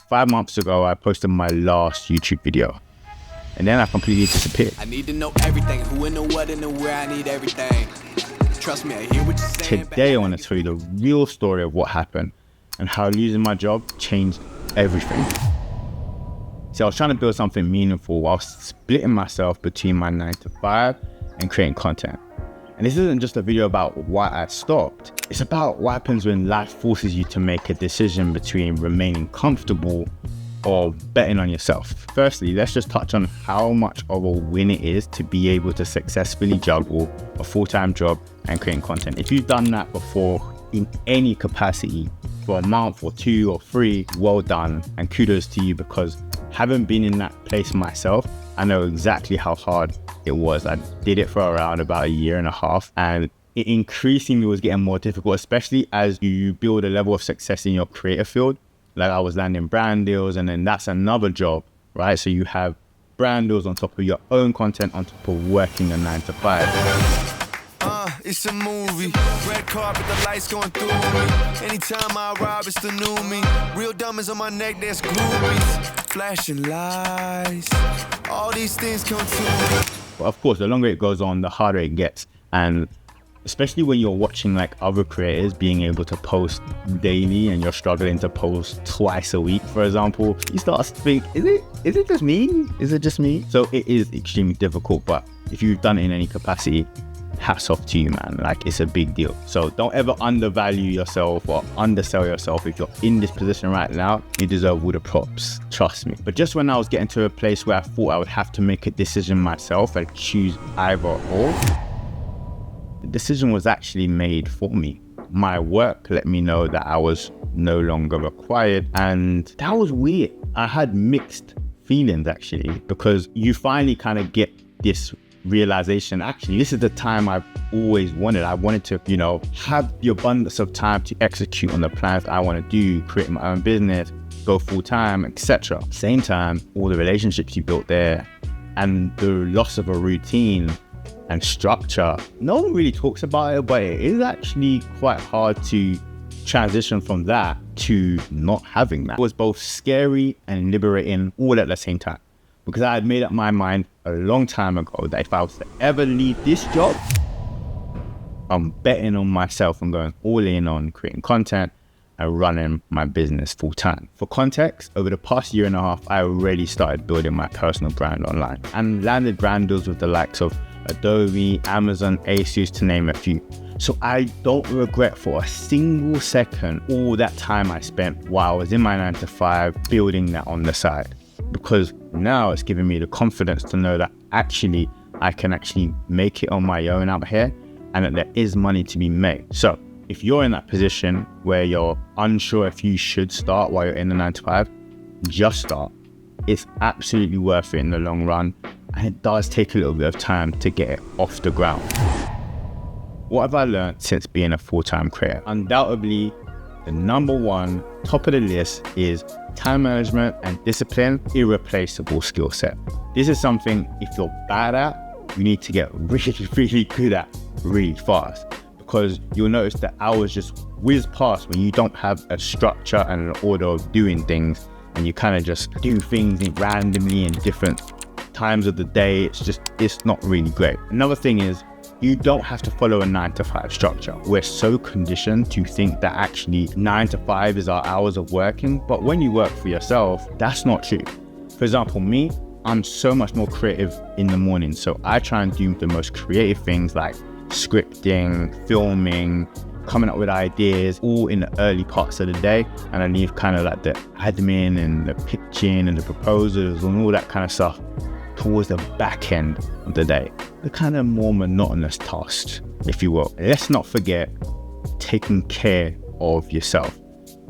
5 months ago, I posted my last YouTube video. And then I completely disappeared. I need to know everything, who and the what and the where, I need everything. Trust me, I hear what you're saying. Today, I want to tell you the real story of what happened and how losing my job changed everything. See, I was trying to build something meaningful while splitting myself between my 9 to 5 and creating content. And this isn't just a video about why I stopped. It's about what happens when life forces you to make a decision between remaining comfortable or betting on yourself. Firstly, let's just touch on how much of a win it is to be able to successfully juggle a full-time job and creating content. If you've done that before in any capacity for a month or 2 or 3, well done and kudos to you, because having been in that place myself, I know exactly how hard it was. I did it for around about 1.5 years, and it increasingly was getting more difficult, especially as you build a level of success in your creative field. Like I was landing brand deals, and then that's another job, right? So you have brand deals on top of your own content, on top of working a 9 to 5. It's a movie, red carpet, the lights going through me. Anytime I arrive, it's the new me. Real diamonds on my neck, that's groupies. Flashing lights, all these things come to me. But of course, the longer it goes on, the harder it gets. And especially when you're watching like other creators being able to post daily and you're struggling to post twice a week, for example, you start to think, is it just me? Is it just me? So it is extremely difficult, but if you've done it in any capacity, hats off to you, man. Like, it's a big deal. So don't ever undervalue yourself or undersell yourself. If you're in this position right now, you deserve all the props, trust me. But just when I was getting to a place where I thought I would have to make a decision myself and choose either or, the decision was actually made for me. My work let me know that I was no longer required, and that was weird. I had mixed feelings actually, because you finally kind of get this realization, actually this is the time I've always wanted. I wanted to, have the abundance of time to execute on the plans I want to do, create my own business, go full-time, etc. Same time, all the relationships you built there and the loss of a routine and structure, no one really talks about it, but it is actually quite hard to transition from that to not having that. It was both scary and liberating all at the same time, because I had made up my mind a long time ago that if I was to ever leave this job, I'm betting on myself and going all in on creating content and running my business full time. For context, over the past 1.5 years, I already started building my personal brand online and landed brand deals with the likes of Adobe, Amazon, Asus, to name a few. So I don't regret for a single second all that time I spent while I was in my 9 to 5 building that on the side, because now it's giving me the confidence to know that actually I can actually make it on my own out here and that there is money to be made. So if you're in that position where you're unsure if you should start while you're in the 9 to 5, just start. It's absolutely worth it in the long run. And it does take a little bit of time to get it off the ground. What have I learned since being a full-time creator? Undoubtedly, the number one, top of the list, is time management and discipline, irreplaceable skill set. This is something, if you're bad at, you need to get really, really good at really fast, because you'll notice that hours just whiz past when you don't have a structure and an order of doing things, and you kind of just do things randomly in different times of the day. It's not really great. Another thing is, you don't have to follow a 9 to 5 structure. We're so conditioned to think that actually 9 to 5 is our hours of working, but when you work for yourself, that's not true. For example, me, I'm so much more creative in the morning, so I try and do the most creative things like scripting, filming, coming up with ideas, all in the early parts of the day, and I leave kind of like the admin and the pitching and the proposals and all that kind of stuff towards the back end of the day, the kind of more monotonous tasks, if you will. Let's not forget taking care of yourself.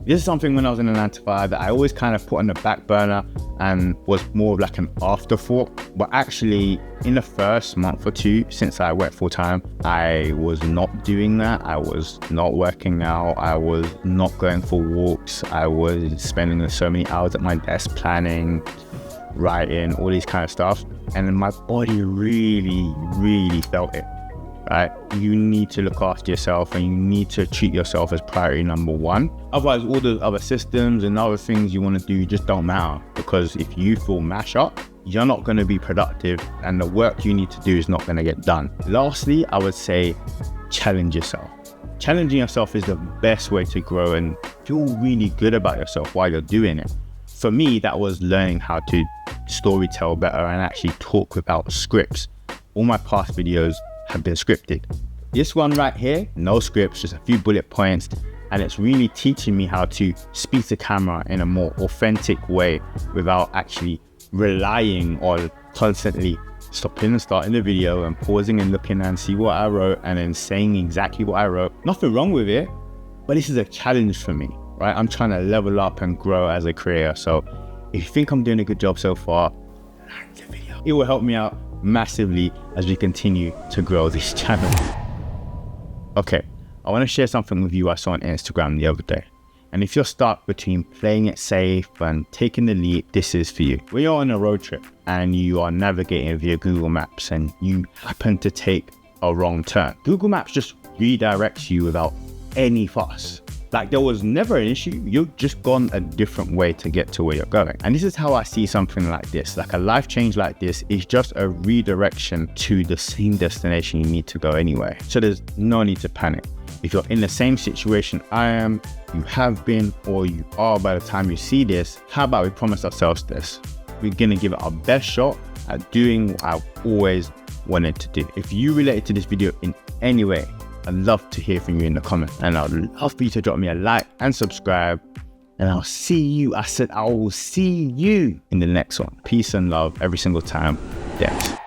This is something when I was in a 9 to 5 that I always kind of put on the back burner and was more of like an afterthought. But actually, in the first month or 2 since I worked full time, I was not doing that. I was not working out. I was not going for walks. I was spending so many hours at my desk planning, writing, all these kind of stuff. And my body really, really felt it. right? You need to look after yourself and you need to treat yourself as priority number one. Otherwise, all the other systems and other things you want to do just don't matter, because if you feel mash up, you're not going to be productive and the work you need to do is not going to get done. Lastly, I would say challenge yourself. Challenging yourself is the best way to grow and feel really good about yourself while you're doing it. For me, that was learning how to storytell better and actually talk without scripts. All my past videos have been scripted. This one right here, no scripts, just a few bullet points, and it's really teaching me how to speak to camera in a more authentic way without actually relying on constantly stopping and starting the video and pausing and looking and see what I wrote and then saying exactly what I wrote. Nothing wrong with it, but this is a challenge for me, right? I'm trying to level up and grow as a creator. So if you think I'm doing a good job so far, like the video. It will help me out massively as we continue to grow this channel. Okay, I want to share something with you I saw on Instagram the other day. And if you're stuck between playing it safe and taking the leap, this is for you. When you're on a road trip and you are navigating via Google Maps and you happen to take a wrong turn, Google Maps just redirects you without any fuss. Like there was never an issue, you've just gone a different way to get to where you're going. And this is how I see something like this. Like a life change like this is just a redirection to the same destination you need to go anyway. So there's no need to panic. If you're in the same situation I am, you have been, or you are by the time you see this, how about we promise ourselves this? We're gonna give it our best shot at doing what I've always wanted to do. If you related to this video in any way, I'd love to hear from you in the comments, and I'd love for you to drop me a like and subscribe, and I'll see you. I said I will see you in the next one. Peace and love every single time. Yes.